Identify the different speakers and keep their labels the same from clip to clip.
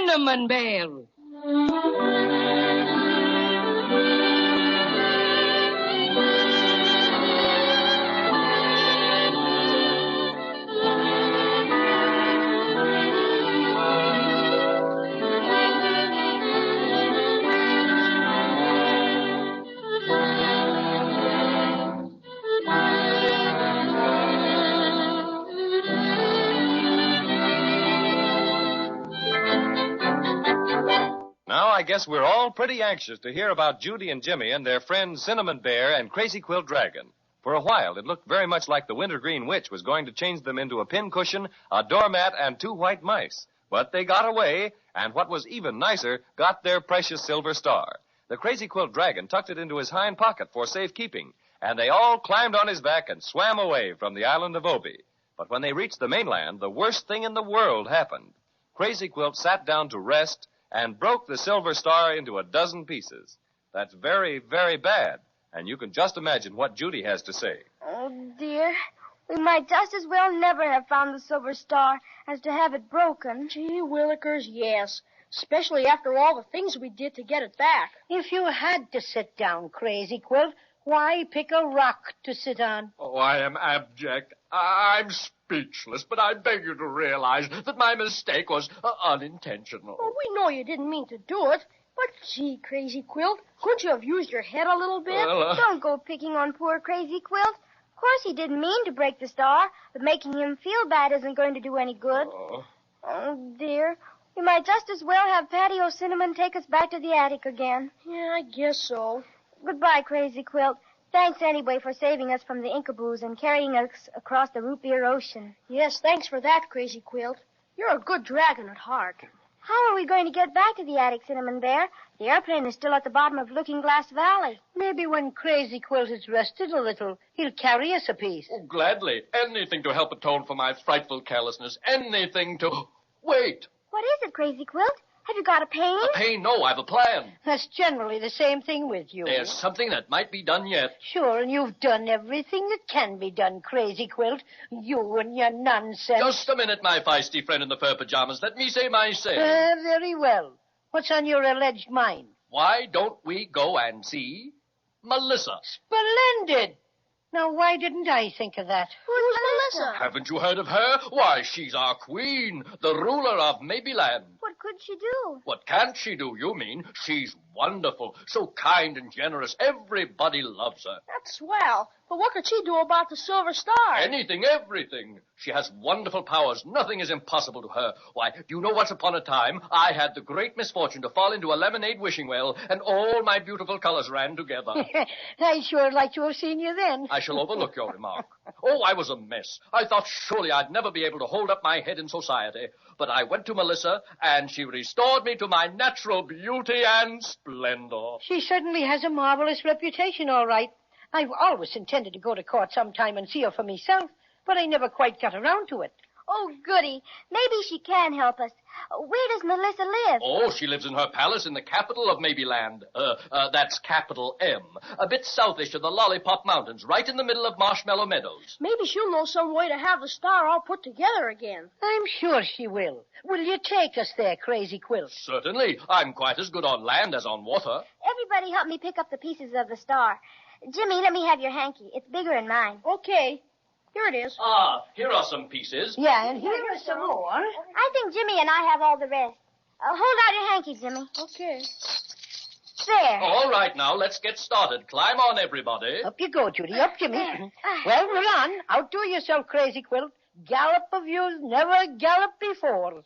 Speaker 1: Cinnamon Bear.
Speaker 2: Now, I guess we're all pretty anxious to hear about Judy and Jimmy and their friends Cinnamon Bear and Crazy Quilt Dragon. For a while, it looked very much like the Wintergreen Witch was going to change them into a pincushion, a doormat, and 2 white mice. But they got away, and what was even nicer, got their precious silver star. The Crazy Quilt Dragon tucked it into his hind pocket for safekeeping, and they all climbed on his back and swam away from the island of Obi. But when they reached the mainland, the worst thing in the world happened. Crazy Quilt sat down to rest and broke the silver star into a dozen pieces. That's very, very bad, and you can just imagine what Judy has to say.
Speaker 3: Oh, dear. We might just as well never have found the silver star as to have it broken.
Speaker 4: Gee willikers, yes. Especially after all the things we did to get it back.
Speaker 5: If you had to sit down, Crazy Quilt, why pick a rock to sit on?
Speaker 6: Oh, I am abject. I'm speechless, but I beg you to realize that my mistake was unintentional.
Speaker 4: Well, we know you didn't mean to do it. But, gee, Crazy Quilt, couldn't you have used your head a little bit?
Speaker 3: Don't go picking on poor Crazy Quilt. Of course he didn't mean to break the star, but making him feel bad isn't going to do any good. Oh, dear. We might just as well have Patty O'Cinnamon take us back to the attic again.
Speaker 4: Yeah, I guess so.
Speaker 3: Goodbye, Crazy Quilt. Thanks anyway for saving us from the Inkaboos and carrying us across the root beer ocean.
Speaker 4: Yes, thanks for that, Crazy Quilt. You're a good dragon at heart.
Speaker 3: How are we going to get back to the attic, Cinnamon Bear? The airplane is still at the bottom of Looking Glass Valley.
Speaker 5: Maybe when Crazy Quilt has rested a little, he'll carry us a piece.
Speaker 6: Oh, gladly. Anything to help atone for my frightful carelessness. Anything to... Wait!
Speaker 3: What is it, Crazy Quilt? Have you got a pain?
Speaker 6: A pain? No, I've a plan.
Speaker 5: That's generally the same thing with you.
Speaker 6: There's something that might be done yet.
Speaker 5: Sure, and you've done everything that can be done, Crazy Quilt. You and your nonsense.
Speaker 6: Just a minute, my feisty friend in the fur pajamas. Let me say my say.
Speaker 5: Very well. What's on your alleged mind?
Speaker 6: Why don't we go and see Melissa?
Speaker 5: Splendid! Now, why didn't I think of that?
Speaker 4: Who's Melissa?
Speaker 6: Haven't you heard of her? Why, she's our queen, the ruler of Maybeland.
Speaker 3: What could she do?
Speaker 6: What can't she do, you mean? She's wonderful, so kind and generous. Everybody loves her.
Speaker 4: That's swell. But what could she do about the silver star?
Speaker 6: Anything, everything. She has wonderful powers. Nothing is impossible to her. Why, do you know once upon a time, I had the great misfortune to fall into a lemonade wishing well, and all my beautiful colors ran together.
Speaker 5: I sure like to have seen you then.
Speaker 6: I shall overlook your remark. Oh, I was a mess. I thought surely I'd never be able to hold up my head in society. But I went to Melissa, and she restored me to my natural beauty and splendor.
Speaker 5: She certainly has a marvelous reputation, all right. I've always intended to go to court sometime and see her for myself, but I never quite got around to it.
Speaker 3: Oh, goody. Maybe she can help us. Where does Melissa live?
Speaker 6: Oh, she lives in her palace in the capital of Maybeland. That's capital M. A bit southish of the Lollipop Mountains, right in the middle of Marshmallow Meadows.
Speaker 4: Maybe she'll know some way to have the star all put together again.
Speaker 5: I'm sure she will. Will you take us there, Crazy Quilt?
Speaker 6: Certainly. I'm quite as good on land as on water.
Speaker 3: Everybody help me pick up the pieces of the star. Jimmy, let me have your hanky. It's bigger than mine.
Speaker 4: Okay. Here it is.
Speaker 6: Ah, here are some pieces.
Speaker 5: Yeah, and here are some more.
Speaker 3: I think Jimmy and I have all the rest. Hold out your hanky, Jimmy.
Speaker 4: Okay.
Speaker 3: There.
Speaker 6: All right, now, let's get started. Climb on, everybody.
Speaker 5: Up you go, Judy. Up, Jimmy. Well, we're on. Outdo yourself, Crazy Quilt. Gallop of you's never galloped before.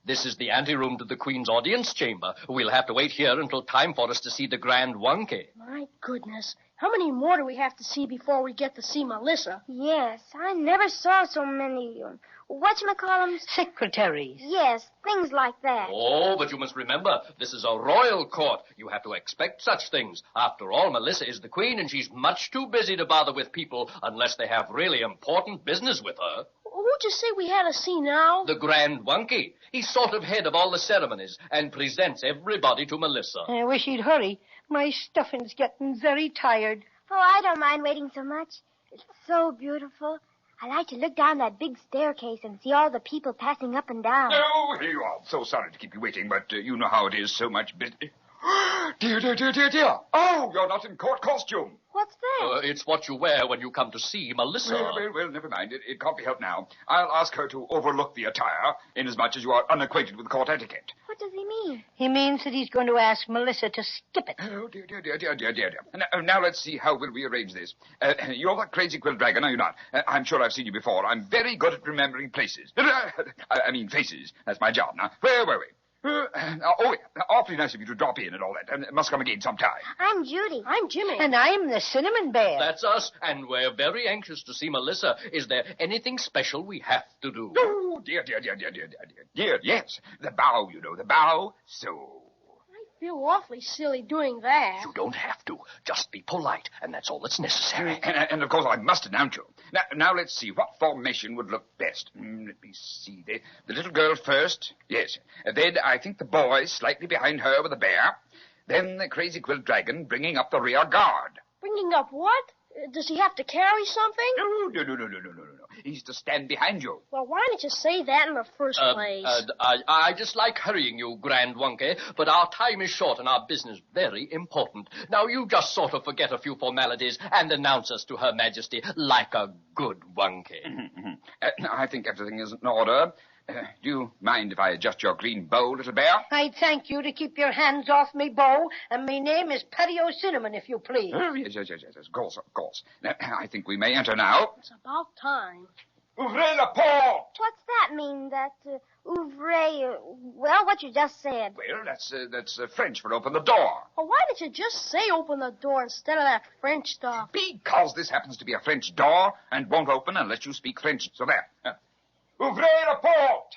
Speaker 6: This is the anteroom to the Queen's audience chamber. We'll have to wait here until time for us to see the Grand Wonky.
Speaker 4: My goodness. How many more do we have to see before we get to see Melissa?
Speaker 3: Yes, I never saw so many, whatchamacallums?
Speaker 5: Secretaries.
Speaker 3: Yes, things like that.
Speaker 6: Oh, but you must remember, this is a royal court. You have to expect such things. After all, Melissa is the Queen, and she's much too busy to bother with people unless they have really important business with her.
Speaker 4: Who'd you say we had to see now?
Speaker 6: The Grand Monkey. He's sort of head of all the ceremonies and presents everybody to Melissa.
Speaker 5: I wish he'd hurry. My stuffing's getting very tired.
Speaker 3: Oh, I don't mind waiting so much. It's so beautiful. I like to look down that big staircase and see all the people passing up and down.
Speaker 1: Oh, here you are. I'm so sorry to keep you waiting, but you know how it is, so much busy. Dear, dear, dear, dear, dear. Oh, you're not in court costume.
Speaker 3: What's that?
Speaker 6: It's what you wear when you come to see Melissa.
Speaker 1: Well, never mind. It can't be helped now. I'll ask her to overlook the attire, inasmuch as you are unacquainted with court etiquette.
Speaker 3: What does he mean?
Speaker 5: He means that he's going to ask Melissa to skip it.
Speaker 1: Oh, dear, dear, dear, dear, dear, dear, dear. Now let's see how we'll rearrange this. You're the Crazy Quilt Dragon, are you not? I'm sure I've seen you before. I'm very good at remembering places. I mean faces. That's my job. Now, where were we? Awfully nice of you to drop in and all that. And must come again sometime.
Speaker 3: I'm Judy.
Speaker 4: I'm Jimmy.
Speaker 5: And I'm the Cinnamon Bear.
Speaker 6: That's us, and we're very anxious to see Melissa. Is there anything special we have to do?
Speaker 1: Oh, dear, dear, dear, dear, dear, dear, dear, dear, yes. The bow, you know, the bow. So.
Speaker 4: I feel awfully silly doing that.
Speaker 6: You don't have to. Just be polite, and that's all that's necessary.
Speaker 1: And of course, I must announce you. Now let's see. What formation would look best? Let me see. The little girl first. Yes. Then I think the boy slightly behind her with the bear. Then the Crazy Quilt Dragon bringing up the rear guard.
Speaker 4: Bringing up what? Does he have to carry something?
Speaker 1: No. He's to stand behind you.
Speaker 4: Well, why didn't you say that in the first place?
Speaker 6: I just like hurrying you, Grand Wonky, but our time is short and our business very important. Now, you just sort of forget a few formalities and announce us to Her Majesty like a good Wonky.
Speaker 1: I think everything is in order. Do you mind if I adjust your green bow, little bear?
Speaker 5: I'd thank you to keep your hands off me bow, and my name is Patio Cinnamon, if you please.
Speaker 1: Oh, yes, of course. Now, I think we may enter now.
Speaker 4: It's about time.
Speaker 1: Ouvrez la porte!
Speaker 3: What's that mean, that ouvre, well, what you just said?
Speaker 1: Well, that's French for open the door.
Speaker 4: Well, why didn't you just say open the door instead of that French stuff?
Speaker 1: Because this happens to be a French door and won't open unless you speak French. So there. Ouvrez la porte!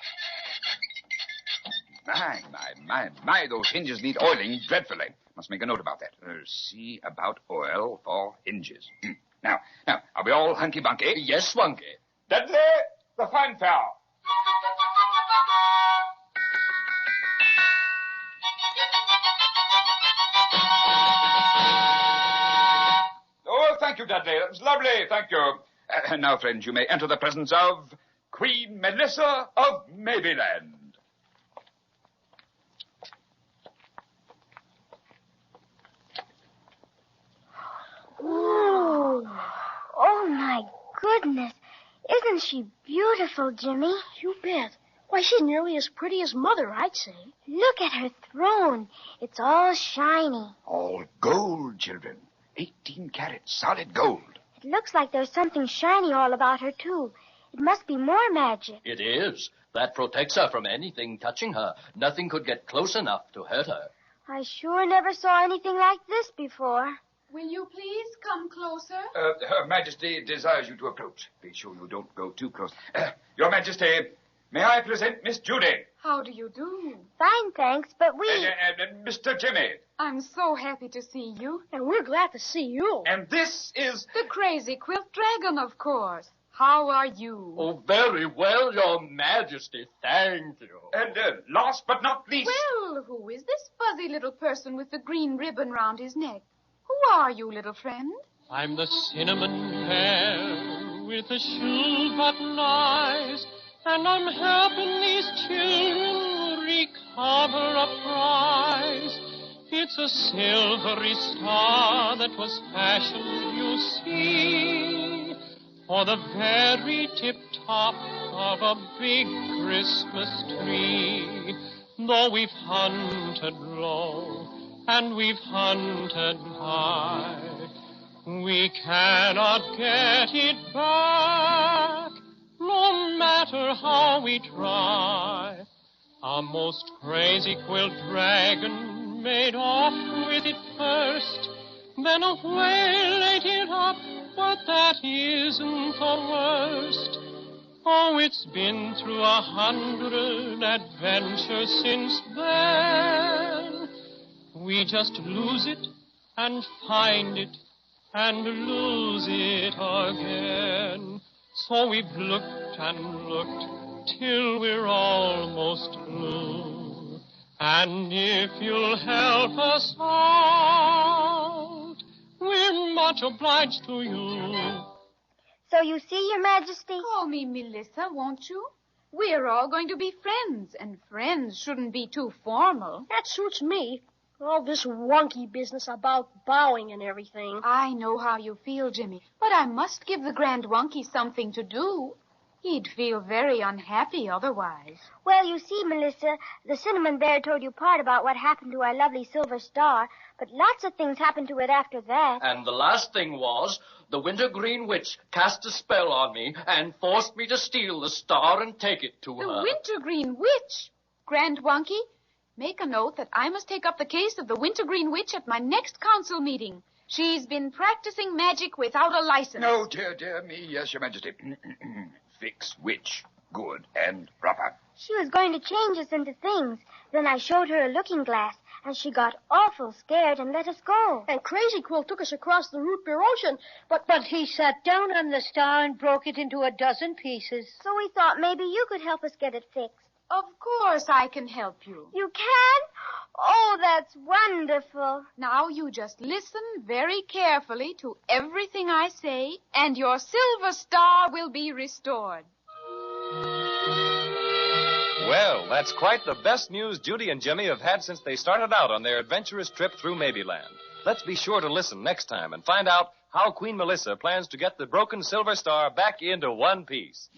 Speaker 1: My, those hinges need oiling dreadfully. Must make a note about that. See about oil for hinges. Now, are we all hunky-bunky?
Speaker 6: Yes, Wonky.
Speaker 1: Dudley, the fanfare. Oh, thank you, Dudley. That was lovely. Thank you. And now, friends, you may enter the presence of Queen Melissa of Maybeland.
Speaker 3: Ooh. Oh, my goodness. Isn't she beautiful, Jimmy?
Speaker 4: You bet. Why, she's nearly as pretty as Mother, I'd say.
Speaker 3: Look at her throne. It's all shiny.
Speaker 1: All gold, children. 18 carats, solid gold.
Speaker 3: It looks like there's something shiny all about her, too. It must be more magic.
Speaker 6: It is. That protects her from anything touching her. Nothing could get close enough to hurt her.
Speaker 3: I sure never saw anything like this before.
Speaker 7: Will you please come closer?
Speaker 1: Her Majesty desires you to approach. Be sure you don't go too close. Your Majesty, may I present Miss Judy?
Speaker 7: How do you do?
Speaker 3: Fine, thanks, but we...
Speaker 1: Mr. Jimmy.
Speaker 7: I'm so happy to see you.
Speaker 4: And we're glad to see you.
Speaker 1: And this is...
Speaker 7: The Crazy Quilt Dragon, of course. How are you?
Speaker 6: Oh, very well, Your Majesty. Thank you.
Speaker 1: And last but not least...
Speaker 7: Well, who is this fuzzy little person with the green ribbon round his neck? Who are you, little friend?
Speaker 8: I'm the Cinnamon Bear with the shoe button eyes, and I'm helping these children recover a prize. It's a silvery star that was fashioned, you see, for the very tip-top of a big Christmas tree. Though we've hunted low and we've hunted high, we cannot get it back, no matter how we try. Our most crazy quilt dragon made off with it first, then a whale ate it up, but that isn't the worst. Oh, it's been through 100 adventures since then. We just lose it and find it and lose it again. So we've looked and looked till we're almost blue. And if you'll help us out, we're much obliged to you.
Speaker 3: So you see, Your Majesty?
Speaker 7: Call me Melissa, won't you? We're all going to be friends, and friends shouldn't be too formal.
Speaker 4: That suits me. All this wonky business about bowing and everything.
Speaker 7: I know how you feel, Jimmy, but I must give the Grand Wonky something to do. He'd feel very unhappy otherwise.
Speaker 3: Well, you see, Melissa, the Cinnamon Bear told you part about what happened to our lovely Silver Star, but lots of things happened to it after that.
Speaker 6: And the last thing was, the Wintergreen Witch cast a spell on me and forced me to steal the star and take it to
Speaker 7: The
Speaker 6: her.
Speaker 7: Wintergreen Witch? Grand Wonky, make a note that I must take up the case of the Wintergreen Witch at my next council meeting. She's been practicing magic without a license.
Speaker 1: No, dear me, yes, Your Majesty. Fix witch. Good and proper.
Speaker 3: She was going to change us into things. Then I showed her a looking glass, and she got awful scared and let us go.
Speaker 4: And Crazy Quill took us across the root beer ocean,
Speaker 5: But he sat down on the star and broke it into a dozen pieces.
Speaker 3: So we thought maybe you could help us get it fixed.
Speaker 7: Of course I can help you.
Speaker 3: You can? Oh, that's wonderful.
Speaker 7: Now you just listen very carefully to everything I say, and your silver star will be restored.
Speaker 2: Well, that's quite the best news Judy and Jimmy have had since they started out on their adventurous trip through Maybeland. Let's be sure to listen next time and find out how Queen Melissa plans to get the broken silver star back into one piece.